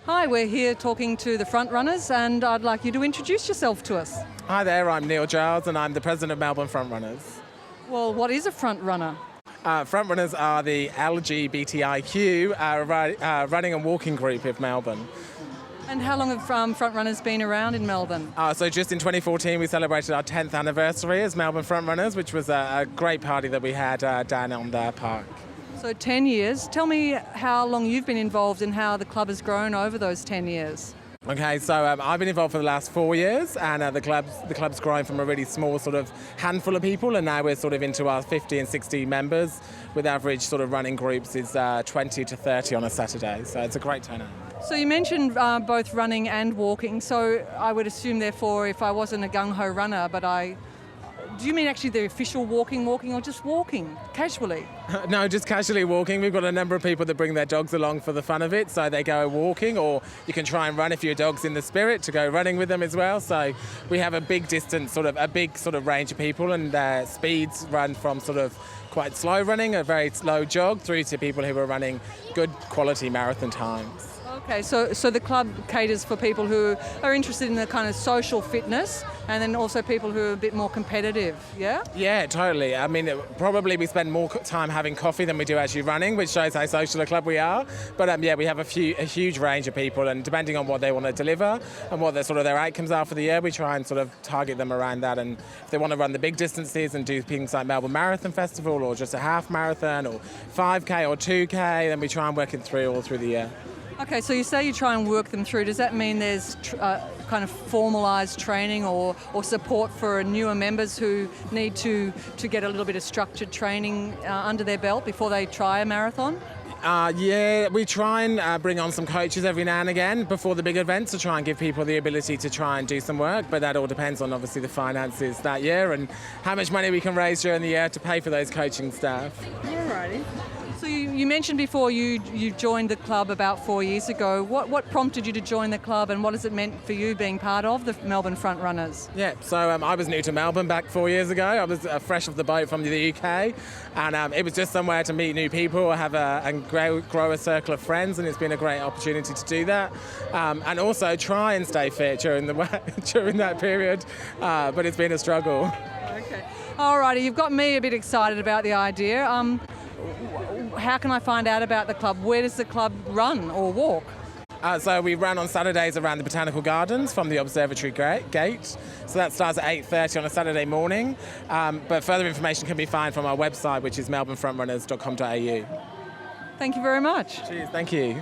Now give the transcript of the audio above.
Hi, we're here talking to the Frontrunners and I'd like you to introduce yourself to us. Hi there, I'm Neil Giles and I'm the president of Melbourne Frontrunners. Well, what is a Frontrunner? Frontrunners are the LGBTIQ running and walking group of Melbourne. And how long have Frontrunners been around in Melbourne? So just in 2014 we celebrated our 10th anniversary as Melbourne Frontrunners, which was a great party that we had down on the park. So 10 years. Tell me how long you've been involved and how the club has grown over those 10 years. Okay, so I've been involved for the last 4 years, and the club's grown from a really small sort of handful of people, and now we're sort of into our 50 and 60 members, with average sort of running groups is 20 to 30 on a Saturday, so it's a great turnout. So you mentioned both running and walking, so I would assume therefore if I wasn't a gung-ho runner, do you mean actually the official walking or just walking, casually? No, just casually walking. We've got a number of people that bring their dogs along for the fun of it, so they go walking, or you can try and run if your dog's in the spirit to go running with them as well. So we have a big range of people, and their speeds run from sort of quite slow running, a very slow jog, through to people who are running good quality marathon times. Okay, so the club caters for people who are interested in the kind of social fitness and then also people who are a bit more competitive, yeah? Yeah, totally. I mean, probably we spend more time having coffee than we do actually running, which shows how social a club we are. But yeah, we have a huge range of people, and depending on what they want to deliver and what their outcomes are for the year, we try and sort of target them around that. And if they want to run the big distances and do things like Melbourne Marathon Festival or just a half marathon or 5K or 2K, then we try and work it through all through the year. Okay, so you say you try and work them through. Does that mean there's kind of formalised training or support for newer members who need to get a little bit of structured training under their belt before they try a marathon? Yeah, we try and bring on some coaches every now and again before the big events to try and give people the ability to try and do some work, but that all depends on obviously the finances that year and how much money we can raise during the year to pay for those coaching staff. Alrighty. So you mentioned before you joined the club about 4 years ago. What prompted you to join the club, and what has it meant for you being part of the Melbourne Frontrunners? Yeah, so I was new to Melbourne back 4 years ago. I was fresh off the boat from the UK, and it was just somewhere to meet new people, and grow a circle of friends, and it's been a great opportunity to do that, and also try and stay fit during that period, but it's been a struggle. Okay. Alrighty, you've got me a bit excited about the idea. How can I find out about the club? Where does the club run or walk? So we run on Saturdays around the Botanical Gardens from the Observatory Gate. So that starts at 8:30 on a Saturday morning. But further information can be found from our website, which is melbournefrontrunners.com.au. Thank you very much. Cheers, thank you.